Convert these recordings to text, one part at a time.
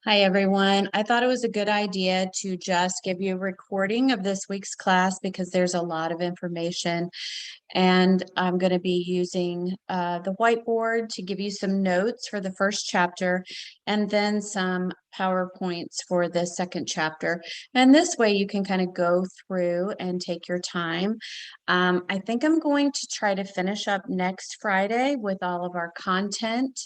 Hi, everyone. I thought it was a good idea to just give you a recording of this week's class because there's a lot of information. And I'm going to be using the whiteboard to give you some notes for the first chapter and then some PowerPoints for the second chapter. And this way you can kind of go through and take your time. I think I'm going to try to finish up next Friday with all of our content,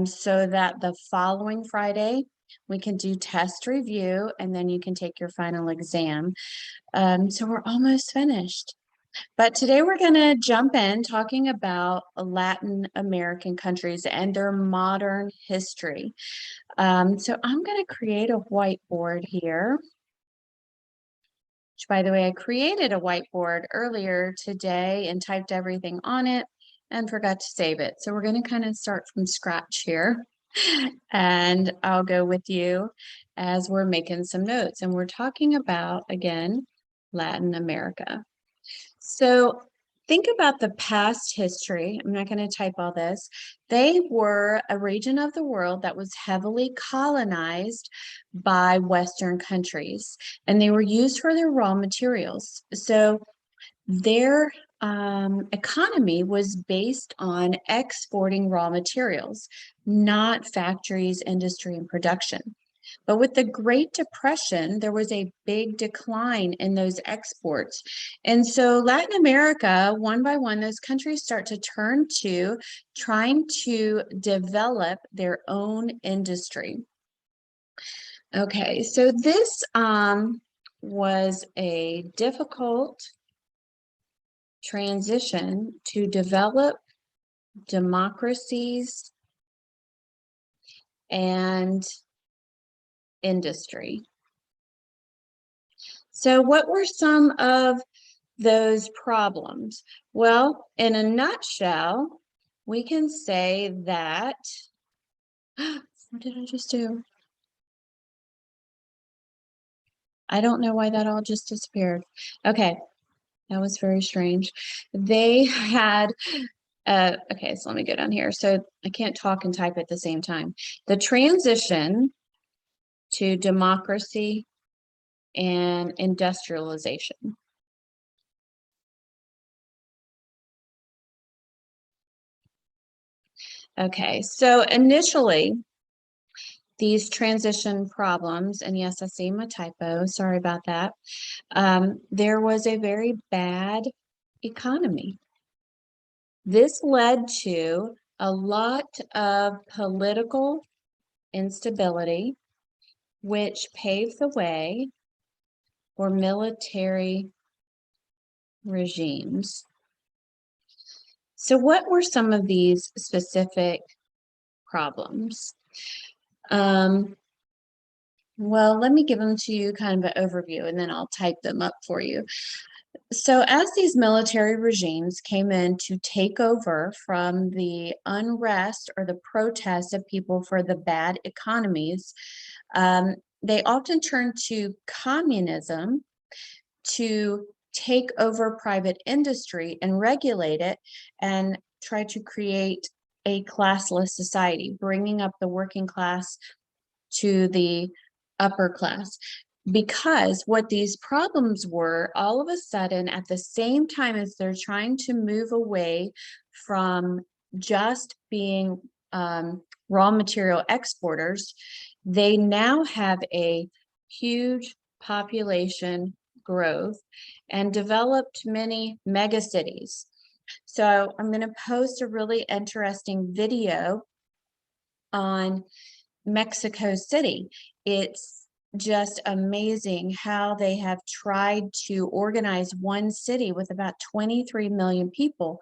so that the following Friday we can do test review and then you can take your final exam. So we're almost finished. But today we're going to jump in talking about Latin American countries and their modern history. So I'm going to create a whiteboard here. Which, by the way, I created a whiteboard earlier today and typed everything on it and forgot to save it. So we're going to kind of start from scratch here. And I'll go with you as we're making some notes. And we're talking about, again, Latin America. So think about the past history. I'm not going to type all this. They were a region of the world that was heavily colonized by Western countries, and they were used for their raw materials. So their economy was based on exporting raw materials, not factories, industry, and production. But with the Great Depression, there was a big decline in those exports. And so Latin America, one by one, those countries start to turn to trying to develop their own industry. Okay, so this was a difficult transition to develop democracies and industry. So what were some of those problems? Well, in a nutshell, we can say that, what did I just do? I don't know why that all just disappeared. Okay, that was very strange. They had, okay, so let me go down here. So I can't talk and type at the same time. The transition to democracy and industrialization. Okay, so initially, these transition problems, and yes, I see my typo, sorry about that. There was a very bad economy. This led to a lot of political instability, which paved the way for military regimes. So what were some of these specific problems? Well, let me give them to you kind of an overview and then I'll type them up for you. So as these military regimes came in to take over from the unrest or the protest of people for the bad economies, they often turned to communism to take over private industry and regulate it and try to create a classless society, bringing up the working class to the upper class. Because what these problems were, all of a sudden, at the same time as they're trying to move away from just being raw material exporters, they now have a huge population growth and developed many megacities. So I'm going to post a really interesting video on Mexico City. It's just amazing how they have tried to organize one city with about 23 million people,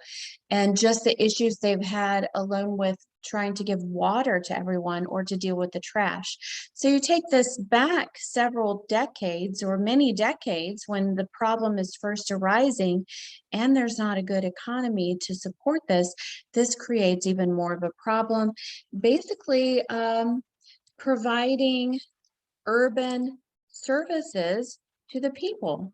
and just the issues they've had alone with trying to give water to everyone or to deal with the trash. So you take this back several decades or many decades when the problem is first arising and there's not a good economy to support this, this creates even more of a problem. Basically, providing urban services to the people.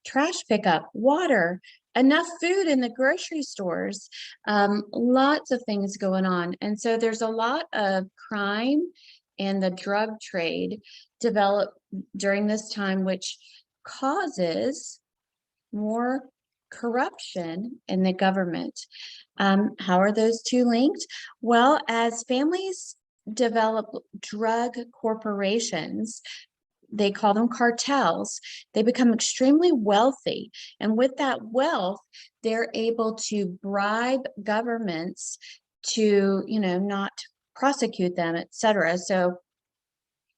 Trash pickup, water, enough food in the grocery stores, lots of things going on. And so there's a lot of crime and the drug trade develop during this time, which causes more corruption in the government. How are those two linked? Well, as families develop drug corporations, they call them cartels, they become extremely wealthy. And with that wealth, they're able to bribe governments to, not prosecute them, et cetera. So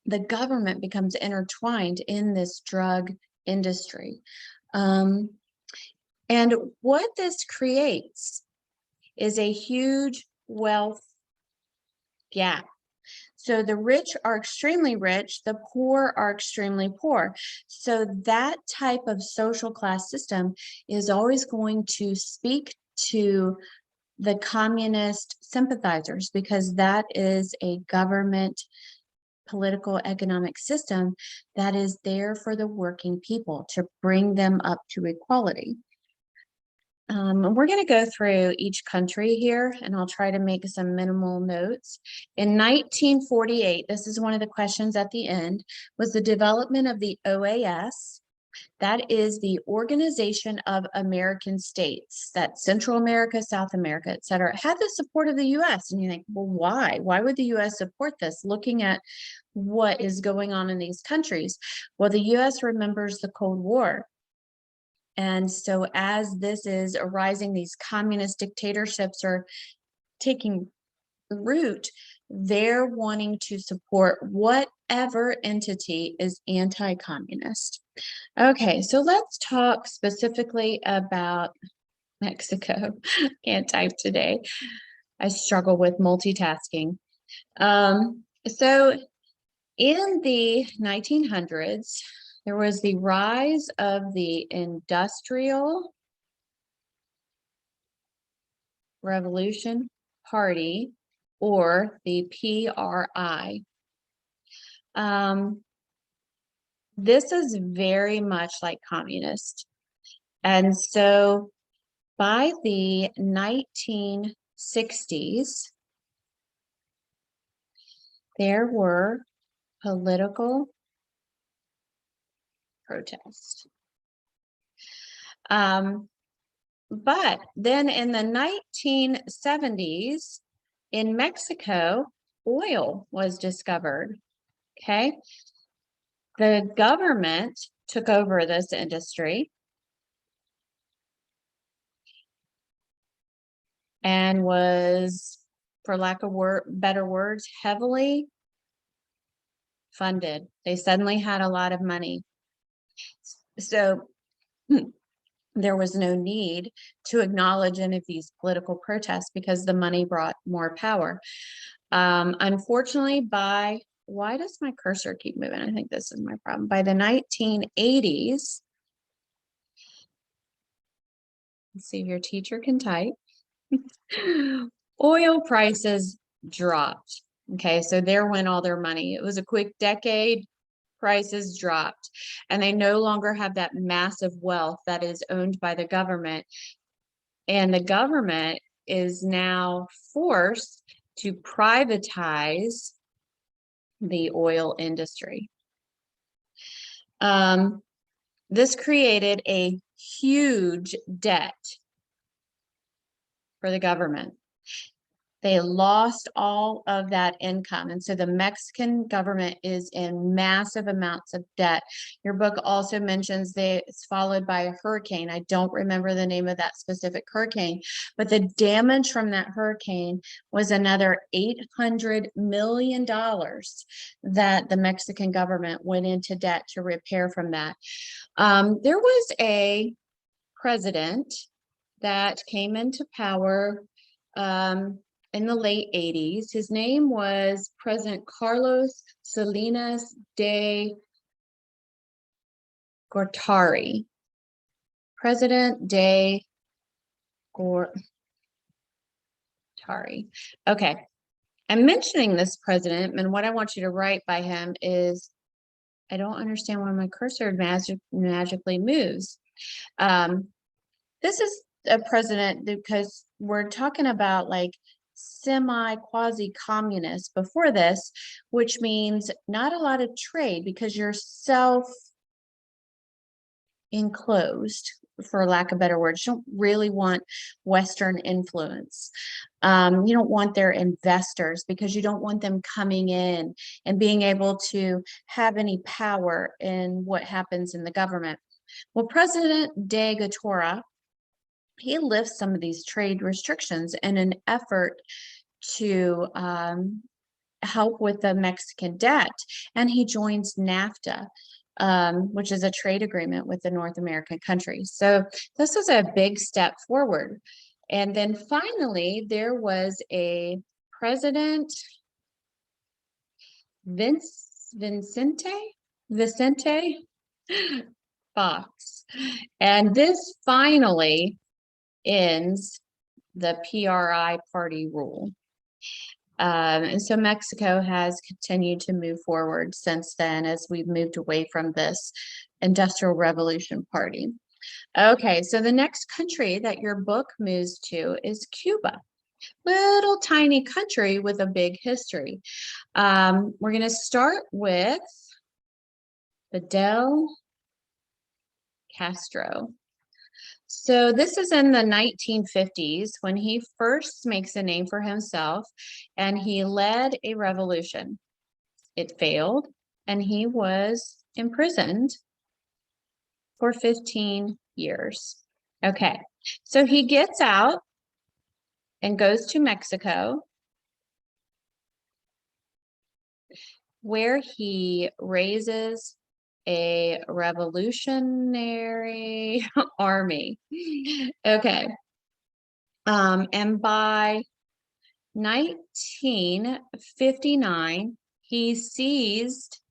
the government becomes intertwined in this drug industry. And what this creates is a huge wealth gap. So the rich are extremely rich, the poor are extremely poor. So that type of social class system is always going to speak to the communist sympathizers, because that is a government political economic system that is there for the working people to bring them up to equality. We're going to go through each country here, and I'll try to make some minimal notes. In 1948, this is one of the questions at the end, was the development of the OAS. That is the Organization of American States, that Central America, South America, et cetera, had the support of the U.S. And you think, well, why? Why would the U.S. support this? Looking at what is going on in these countries. Well, the U.S. remembers the Cold War. And so as this is arising, these communist dictatorships are taking root, they're wanting to support whatever entity is anti-communist. Okay, so let's talk specifically about Mexico. Can't type today. I struggle with multitasking. So in the 1900s, there was the rise of the Industrial Revolution Party, or the PRI. This is very much like communist. And so by the 1960s, there were political protests. But then in the 1970s, in Mexico, oil was discovered. Okay. The government took over this industry and was, for lack of better words, heavily funded. They suddenly had a lot of money. So there was no need to acknowledge any of these political protests because the money brought more power. Unfortunately, why does my cursor keep moving? I think this is my problem. By the 1980s, let's see if your teacher can type. Oil prices dropped. Okay, so there went all their money. It was a quick decade. Prices dropped, and they no longer have that massive wealth that is owned by the government. And the government is now forced to privatize the oil industry. This created a huge debt for the government. They lost all of that income. And so the Mexican government is in massive amounts of debt. Your book also mentions it's followed by a hurricane. I don't remember the name of that specific hurricane, but the damage from that hurricane was another $800 million that the Mexican government went into debt to repair from that. There was a president that came into power in the late 80s. His name was President Carlos Salinas de Gortari. President de Gortari. Okay. I'm mentioning this president, and what I want you to write by him is, I don't understand why my cursor magically moves. This is a president because we're talking about like semi-quasi-communist before this, which means not a lot of trade because you're self-enclosed, for lack of better words. You don't really want Western influence. You don't want their investors because you don't want them coming in and being able to have any power in what happens in the government. Well, President de Gatora, he lifts some of these trade restrictions in an effort to help with the Mexican debt, and he joins NAFTA, which is a trade agreement with the North American countries. So this was a big step forward. And then finally, there was a President Vicente Fox, and this finally ends the PRI party rule. And so Mexico has continued to move forward since then as we've moved away from this Industrial Revolution party. Okay, so the next country that your book moves to is Cuba. Little tiny country with a big history. We're going to start with Fidel Castro. So this is in the 1950s when he first makes a name for himself, and he led a revolution. It failed, and he was imprisoned for 15 years. Okay, so he gets out and goes to Mexico, where he raises a revolutionary army. Okay. And by 1959, he seized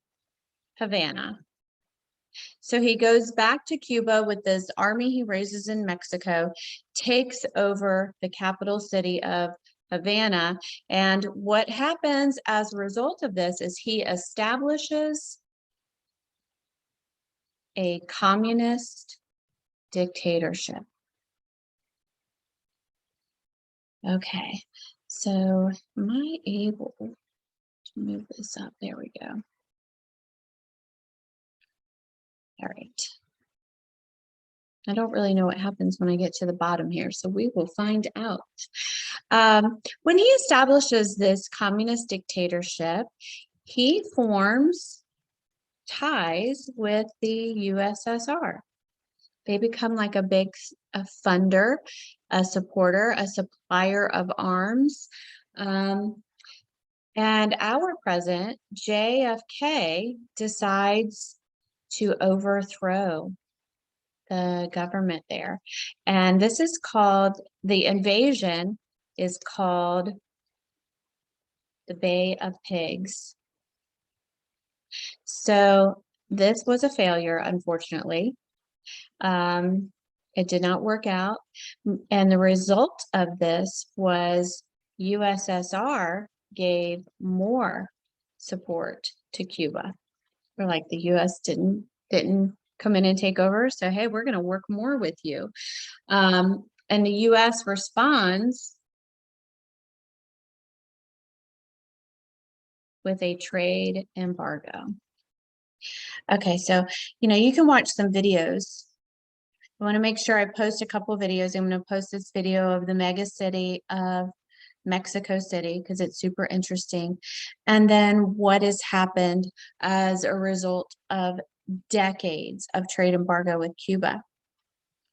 Havana. So he goes back to Cuba with this army he raises in Mexico, takes over the capital city of Havana. And what happens as a result of this is he establishes a communist dictatorship. Okay, so am I able to move this up? There we go. All right. I don't really know what happens when I get to the bottom here, so we will find out. When he establishes this communist dictatorship, he forms ties with the USSR. They become like a funder, a supporter, a supplier of arms. And our president, JFK, decides to overthrow the government there. And this is called, the invasion is called the Bay of Pigs. So this was a failure, unfortunately. It did not work out. And the result of this was USSR gave more support to Cuba. Or like the US didn't come in and take over. So, hey, we're going to work more with you. And the US responds with a trade embargo. Okay, so, you can watch some videos. I want to make sure I post a couple videos. I'm going to post this video of the mega city of Mexico City because it's super interesting. And then what has happened as a result of decades of trade embargo with Cuba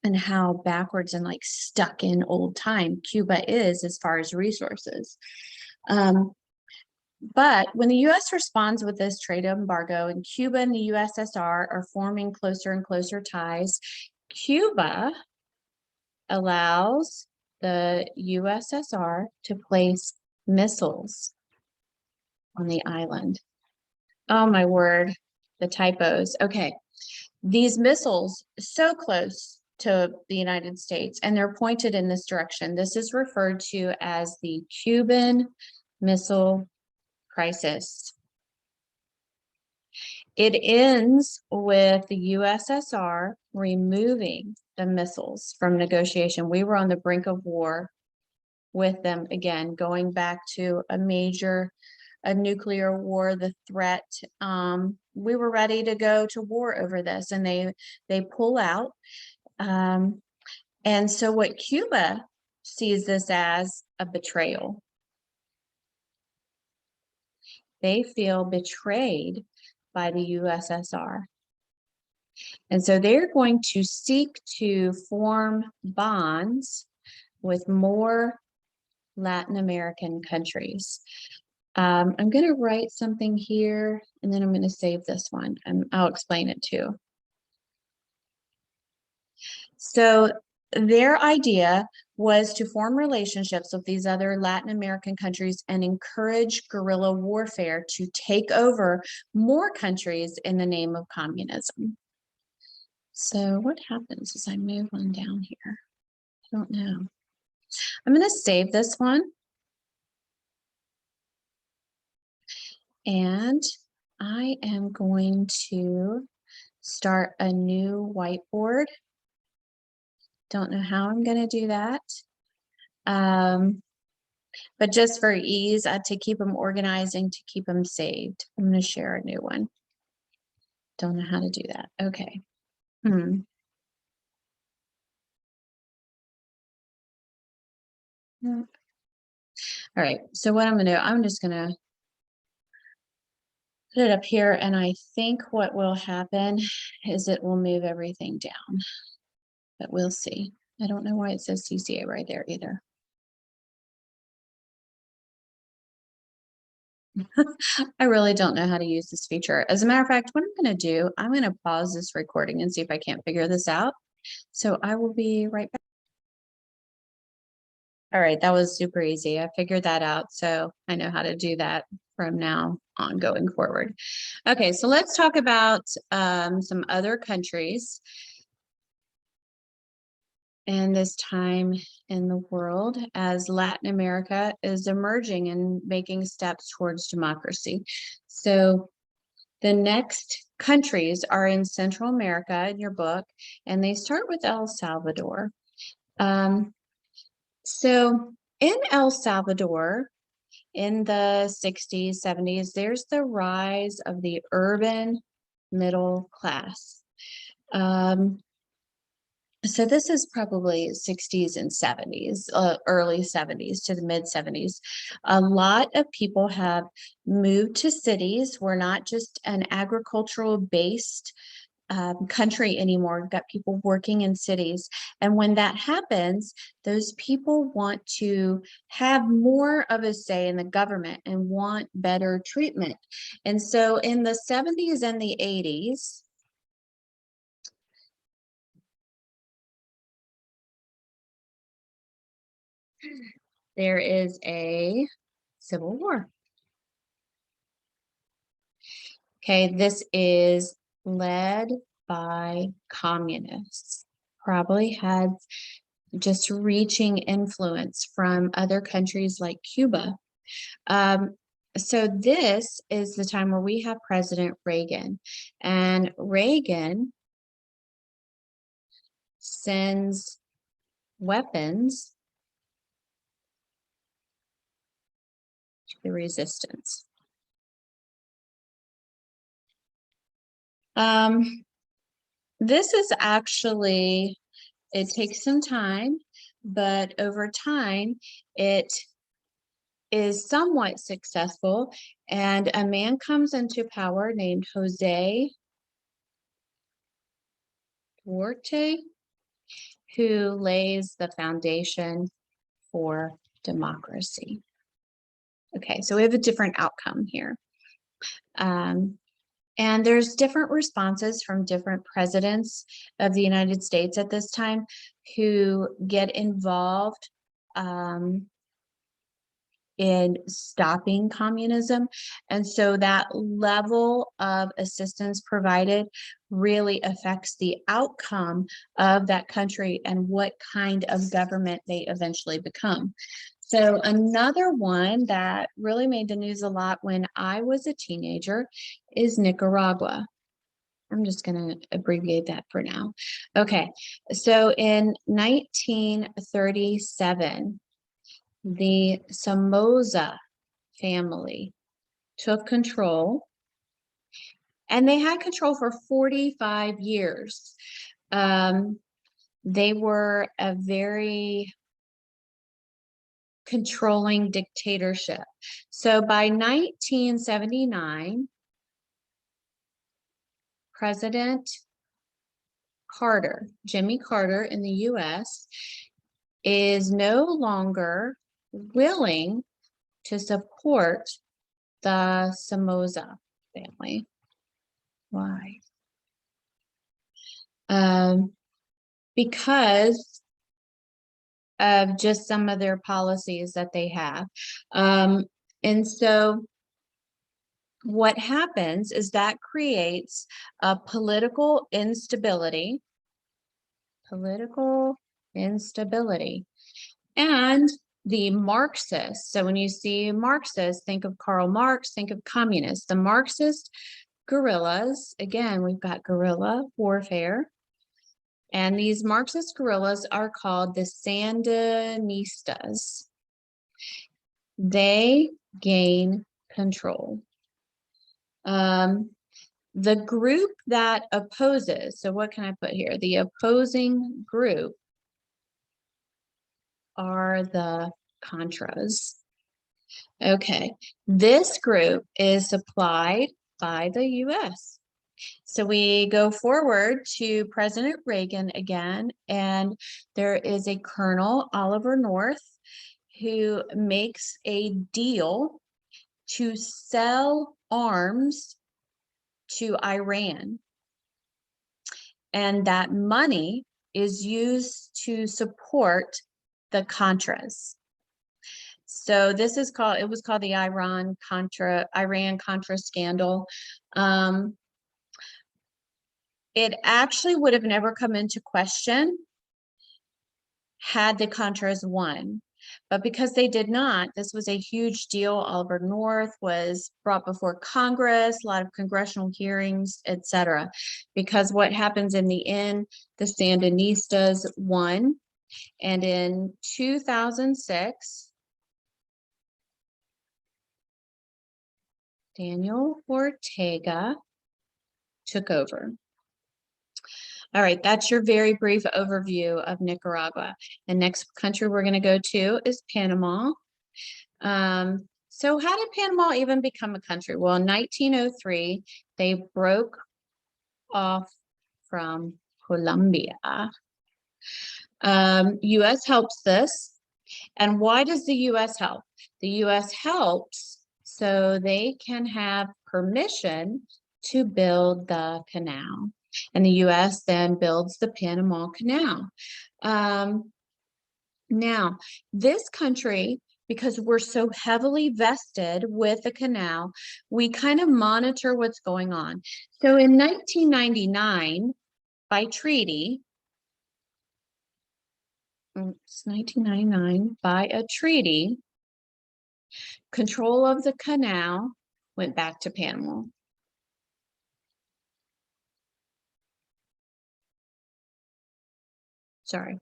and how backwards and like stuck in old time Cuba is as far as resources. But when the U.S. responds with this trade embargo and Cuba and the USSR are forming closer and closer ties, Cuba allows the USSR to place missiles on the island. Oh my word, the typos. Okay, these missiles so close to the United States and they're pointed in this direction. This is referred to as the Cuban Missile Crisis. It ends with the USSR removing the missiles from negotiation. We were on the brink of war with them again, going back to a nuclear war, the threat. We were ready to go to war over this, and they pull out. And so what Cuba sees this as a betrayal. They feel betrayed by the USSR. And so they're going to seek to form bonds with more Latin American countries. I'm going to write something here, and then I'm going to save this one, and I'll explain it too. So their idea was to form relationships with these other Latin American countries and encourage guerrilla warfare to take over more countries in the name of communism. So what happens as I move on down here? I don't know. I'm going to save this one. And I am going to start a new whiteboard. Don't know how I'm going to do that. But just for ease, to keep them organized and to keep them saved, I'm going to share a new one. Don't know how to do that. Okay. All right. So what I'm going to do, I'm just going to put it up here, and I think what will happen is it will move everything down, but we'll see. I don't know why it says CCA right there either. I really don't know how to use this feature. As a matter of fact, what I'm going to do, I'm going to pause this recording and see if I can't figure this out. So I will be right back. All right, that was super easy. I figured that out, so I know how to do that from now on going forward. Okay, so let's talk about some other countries and this time in the world as Latin America is emerging and making steps towards democracy. So the next countries are in Central America in your book, and they start with El Salvador. So in El Salvador, in the 60s, 70s, there's the rise of the urban middle class. So this is probably 60s and 70s, early 70s to the mid 70s. A lot of people have moved to cities. We're not just an agricultural based country anymore. We've got people working in cities. And when that happens, those people want to have more of a say in the government and want better treatment. And so in the 70s and the 80s, there is a civil war. Okay, this is led by communists, probably had just reaching influence from other countries like Cuba. So this is the time where we have President Reagan, and Reagan sends weapons to the resistance. This is actually, it takes some time, but over time, it is somewhat successful, and a man comes into power named Jose Duarte, who lays the foundation for democracy. Okay, so we have a different outcome here. And there's different responses from different presidents of the United States at this time who get involved in stopping communism. And so that level of assistance provided really affects the outcome of that country and what kind of government they eventually become. So another one that really made the news a lot when I was a teenager is Nicaragua. I'm just going to abbreviate that for now. Okay, so in 1937, the Somoza family took control, and they had control for 45 years. They were a very controlling dictatorship. So by 1979, President Carter, Jimmy Carter in the US, is no longer willing to support the Somoza family. Why? Because of just some of their policies that they have. And so what happens is that creates a political instability, and the Marxists. So when you see Marxists, think of Karl Marx, think of communists. The Marxist guerrillas, again, we've got guerrilla warfare. And these Marxist guerrillas are called the Sandinistas. They gain control. The group that opposes, so what can I put here? The opposing group are the Contras. Okay, this group is supplied by the US. So we go forward to President Reagan again, and there is a Colonel Oliver North who makes a deal to sell arms to Iran. And that money is used to support the Contras. So this is called, it was called the Iran-Contra scandal. It actually would have never come into question had the Contras won. But because they did not, this was a huge deal. Oliver North was brought before Congress, a lot of congressional hearings, etc. Because what happens in the end, the Sandinistas won. And in 2006, Daniel Ortega took over. All right, that's your very brief overview of Nicaragua. The next country we're going to go to is Panama. So how did Panama even become a country? Well, in 1903, they broke off from Colombia. U.S. helps this. And why does the U.S. help? The U.S. helps so they can have permission to build the canal. And the U.S. then builds the Panama Canal. Now, this country, because we're so heavily vested with the canal, we kind of monitor what's going on. So in 1999, by treaty, it's 1999, by a treaty, control of the canal went back to Panama. Sorry.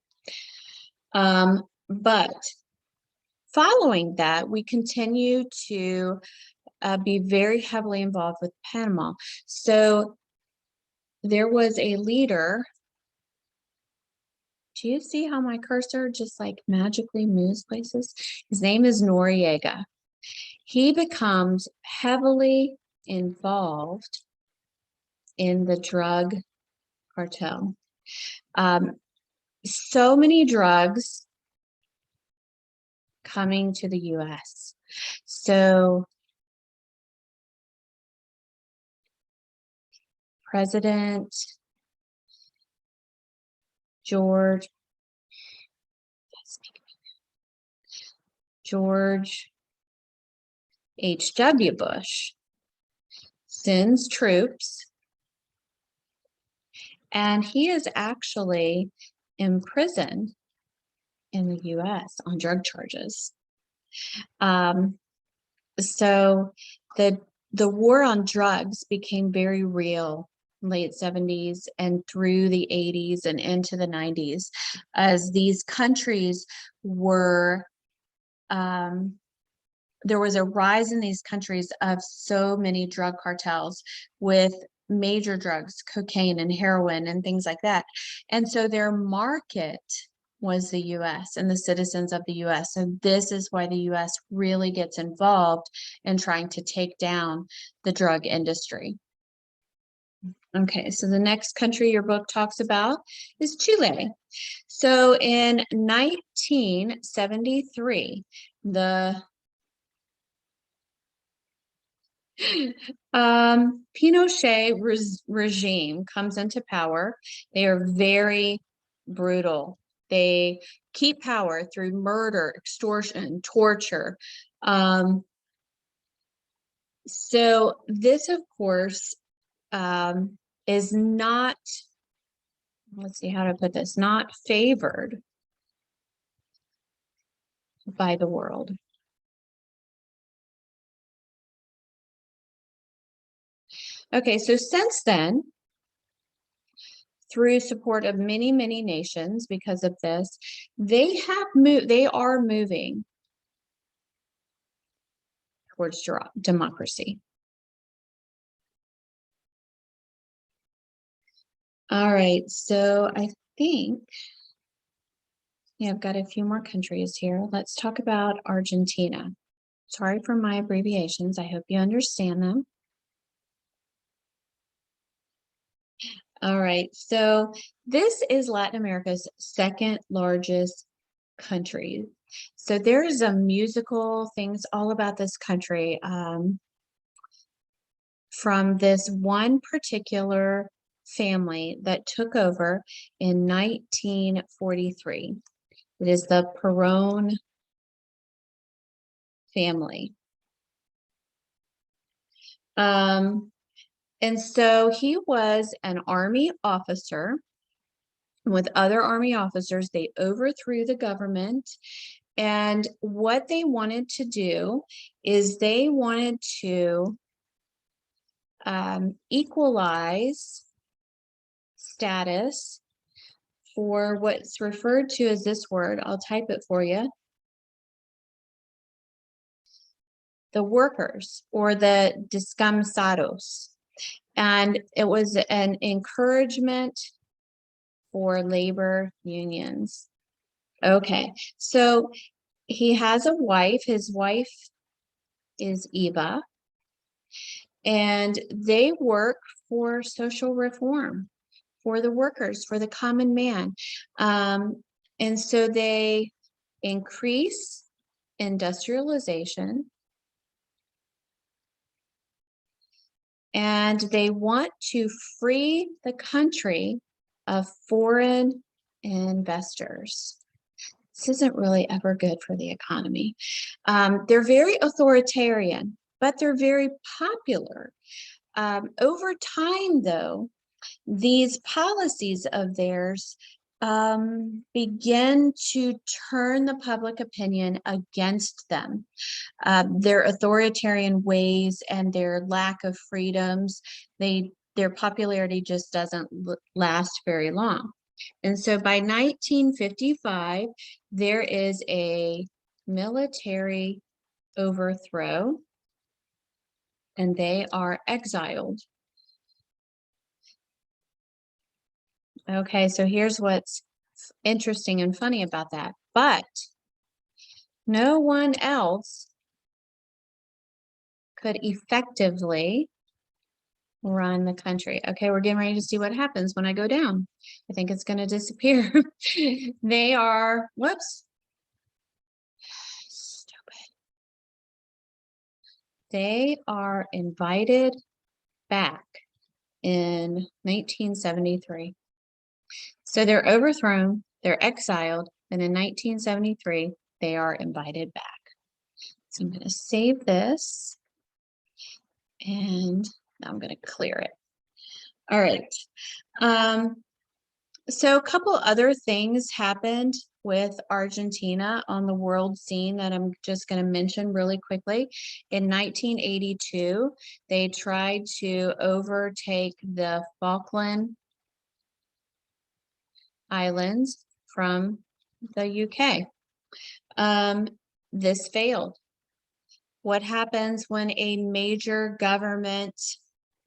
But following that, we continue to be very heavily involved with Panama. So there was a leader. Do you see how my cursor just like magically moves places? His name is Noriega. He becomes heavily involved in the drug cartel. So many drugs coming to the US. So President George H.W. Bush sends troops, and he is actually imprisoned in the US on drug charges. So the war on drugs became very real late 70s and through the 80s and into the 90s as these countries were there was a rise in these countries of so many drug cartels with major drugs, cocaine and heroin and things like that. And so their market was the US and the citizens of the US. So this is why the US really gets involved in trying to take down the drug industry. Okay, so the next country your book talks about is Chile. So in 1973, the Pinochet regime comes into power. They are very brutal. They keep power through murder, extortion, torture. So this, of course, is not, let's see how to put this, not favored by the world. Okay, so since then, through support of many, many nations because of this, they are moving towards democracy. All right, so I think, yeah, I've got a few more countries here. Let's talk about Argentina. Sorry for my abbreviations. I hope you understand them. All right, so this is Latin America's second largest country. So there's a musical things all about this country from this one particular family that took over in 1943. It is the Perón family. And so he was an army officer. With other army officers, they overthrew the government. And what they wanted to do is they wanted to equalize status for what's referred to as this word. I'll type it for you. The workers, or the descansados. And it was an encouragement for labor unions. Okay, so he has a wife. His wife is Eva, and they work for social reform, for the workers, for the common man. And so they increase industrialization, and they want to free the country of foreign investors. This isn't really ever good for the economy. They're very authoritarian, but they're very popular. Over time, though, these policies of theirs begin to turn the public opinion against them. Their authoritarian ways and their lack of freedoms, their popularity just doesn't last very long. And so by 1955, there is a military overthrow, and they are exiled. Okay, so here's what's interesting and funny about that. But no one else could effectively run the country. Okay, we're getting ready to see what happens when I go down. I think it's going to disappear. They are, whoops. Stupid. They are invited back in 1973. So they're overthrown, they're exiled, and in 1973, they are invited back. So I'm going to save this, and I'm going to clear it. All right. So a couple other things happened with Argentina on the world scene that I'm just going to mention really quickly. In 1982, they tried to overtake the Falkland Islands from the UK. this failed. What happens when a major government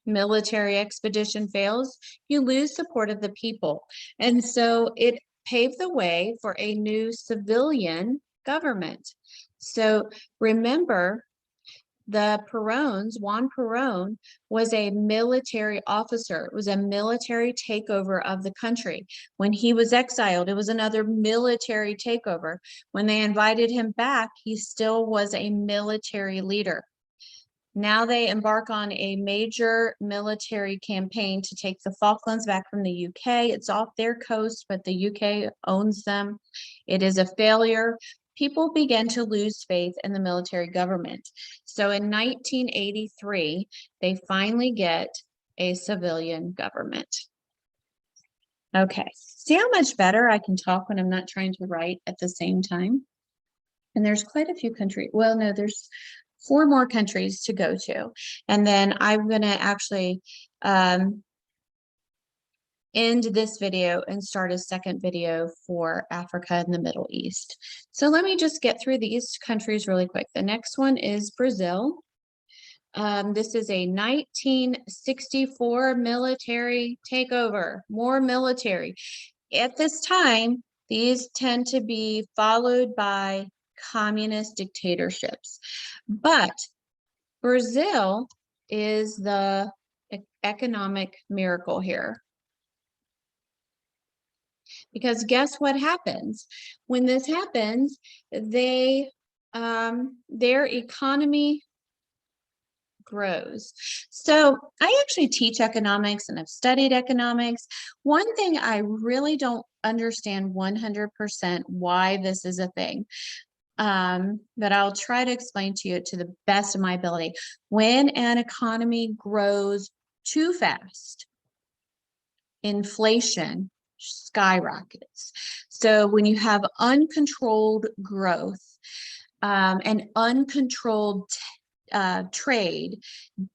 military expedition fails? You lose support of the people. And so it paved the way for a new civilian government. So remember, Juan Perón was a military officer. It was a military takeover of the country. When he was exiled, it was another military takeover. When they invited him back, he still was a military leader. Now they embark on a major military campaign to take the Falklands back from the UK. It's off their coast, but the UK owns them. It is a failure. People began to lose faith in the military government. So in 1983, they finally get a civilian government. Okay, see how much better I can talk when I'm not trying to write at the same time? And there's quite a few countries. Well, no, there's 4 more countries to go to. And then I'm going to actually end this video and start a second video for Africa and the Middle East. So let me just get through these countries really quick. The next one is Brazil. This is a 1964 military takeover, more military. At this time, these tend to be followed by communist dictatorships. But Brazil is the economic miracle here. Because guess what happens? When this happens, their economy grows. So I actually teach economics and I've studied economics. One thing I really don't understand 100% why this is a thing, but I'll try to explain to you to the best of my ability. When an economy grows too fast, inflation skyrockets. So when you have uncontrolled growth and uncontrolled trade,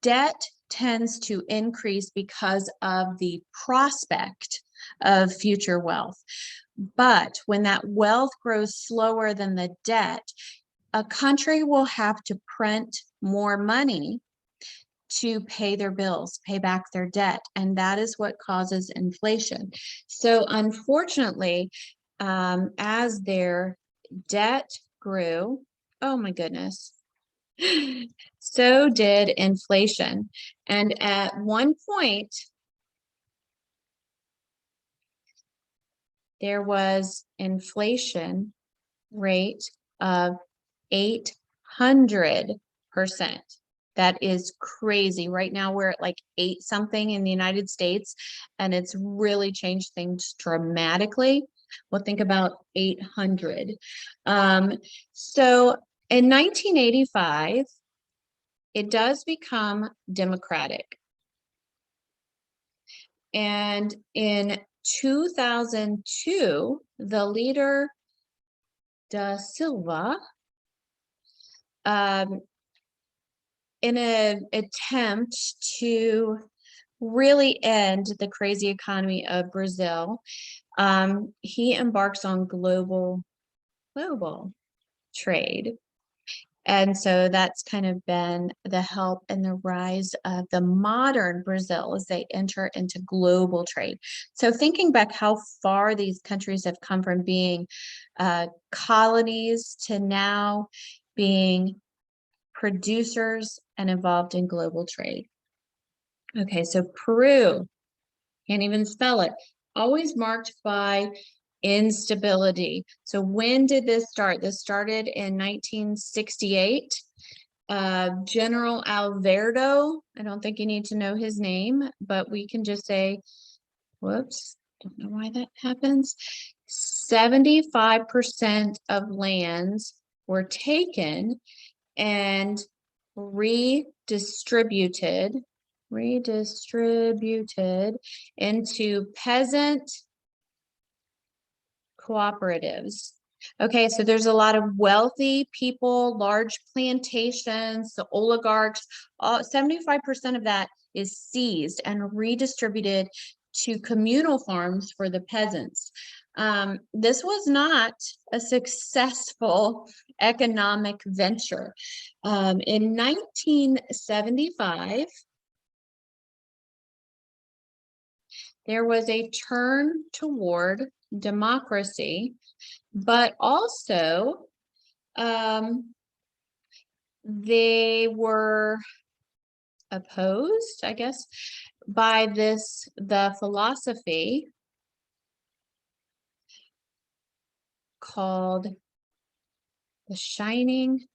debt tends to increase because of the prospect of future wealth. But when that wealth grows slower than the debt, a country will have to print more money to pay their bills, pay back their debt, and that is what causes inflation. So unfortunately, as their debt grew, oh my goodness, so did inflation. And at one point, there was inflation rate of 800%. That is crazy. Right now we're at like 8 something in the United States, and it's really changed things dramatically. Well, think about 800. So in 1985, it does become democratic. And in 2002, the leader Da Silva, in an attempt to really end the crazy economy of Brazil, he embarks on global trade. And so that's kind of been the help and the rise of the modern Brazil as they enter into global trade. So thinking back how far these countries have come from being colonies to now being producers and involved in global trade. Okay, so Peru, can't even spell it, always marked by instability. So when did this start? This started in 1968. General Alvarado, I don't think you need to know his name, but we can just say, whoops, don't know why that happens. 75% of lands were taken and redistributed into peasant cooperatives. Okay, so there's a lot of wealthy people, large plantations, the oligarchs, 75% of that is seized and redistributed to communal farms for the peasants. This was not a successful economic venture. In 1975, there was a turn toward democracy, but also they were opposed, I guess, by the philosophy called the Shining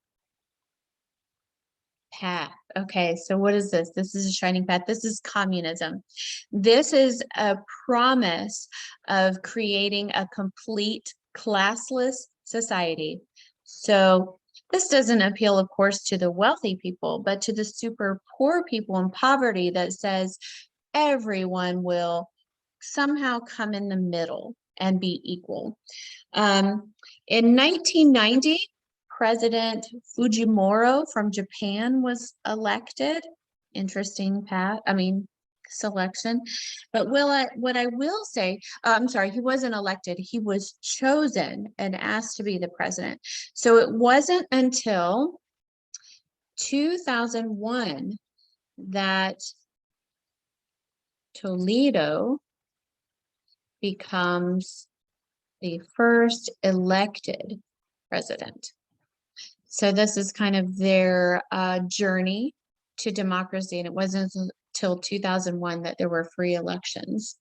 Path. Okay, so what is this? This is a shining path. This is communism. This is a promise of creating a complete classless society. So this doesn't appeal, of course, to the wealthy people, but to the super poor people in poverty that says everyone will somehow come in the middle and be equal. In 1990, President Fujimori from Japan was elected. Interesting selection. But what I will say, I'm sorry, he wasn't elected. He was chosen and asked to be the president. So it wasn't until 2001 that Toledo becomes the first elected president. So this is kind of their journey to democracy, and it wasn't until 2001 that there were free elections.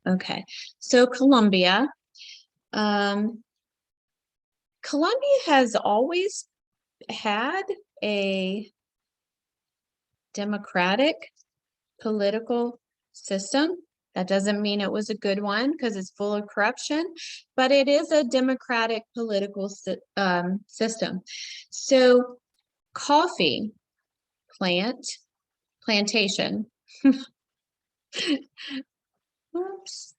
Okay, so Colombia. Colombia has always had a democratic political system. That doesn't mean it was a good one because it's full of corruption, but it is a democratic political system. So coffee plantation. Oops.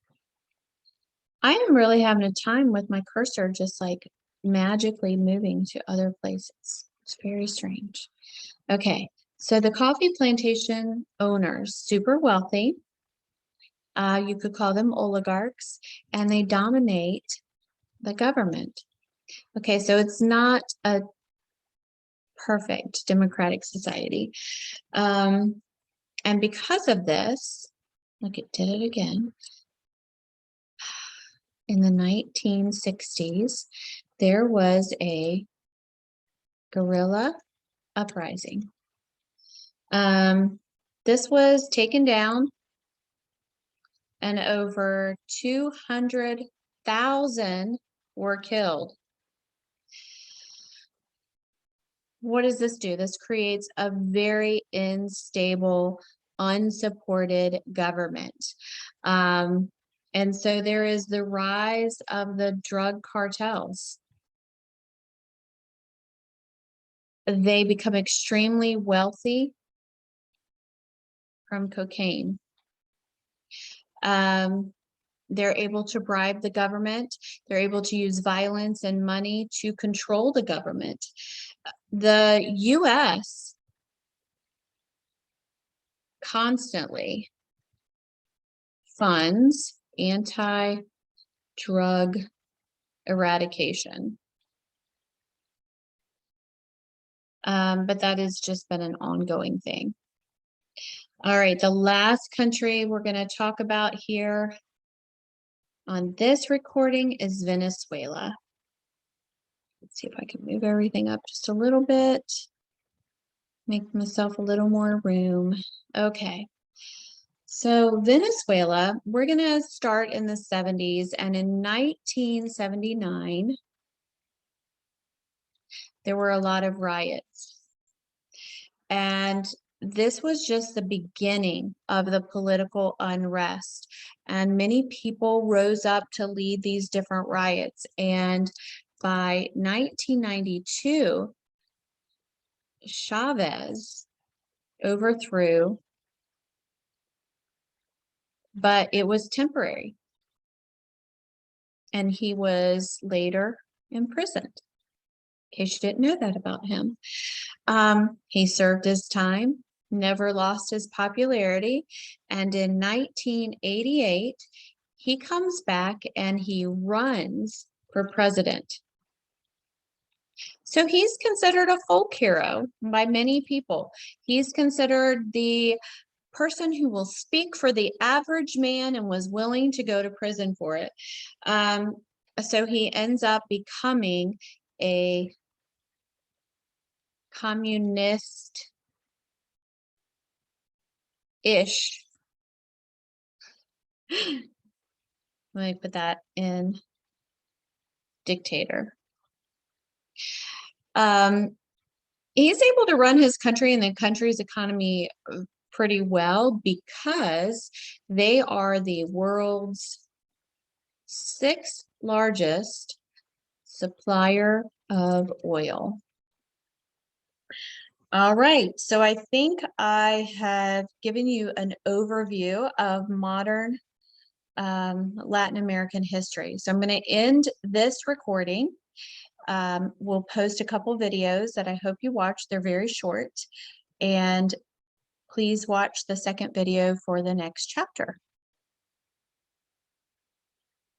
I am really having a time with my cursor just like magically moving to other places. It's very strange. Okay, so the coffee plantation owners, super wealthy. You could call them oligarchs, and they dominate the government. Okay, so it's not a perfect democratic society. And because of this, look, it did it again. In the 1960s, there was a guerrilla uprising. This was taken down, and over 200,000 were killed. What does this do? This creates a very unstable, unsupported government. And so there is the rise of the drug cartels. They become extremely wealthy from cocaine. They're able to bribe the government. They're able to use violence and money to control the government. The U.S. constantly funds anti-drug eradication. But that has just been an ongoing thing. All right, the last country we're going to talk about here on this recording is Venezuela. Let's see if I can move everything up just a little bit. Make myself a little more room. Okay. So Venezuela, we're going to start in the 70s, and in 1979, there were a lot of riots. And this was just the beginning of the political unrest. And many people rose up to lead these different riots. And by 1992, Chavez overthrew, but it was temporary. And he was later imprisoned, in case you didn't know that about him. He served his time, never lost his popularity, and in 1988, he comes back and he runs for president. So he's considered a folk hero by many people. He's considered the person who will speak for the average man and was willing to go to prison for it. So he ends up becoming a communist-ish. Let me put that in dictator. He's able to run his country and the country's economy pretty well because they are the world's 6th largest supplier of oil. All right, so I think I have given you an overview of modern Latin American history. So I'm going to end this recording. We'll post a couple videos that I hope you watch. They're very short. And please watch the second video for the next chapter.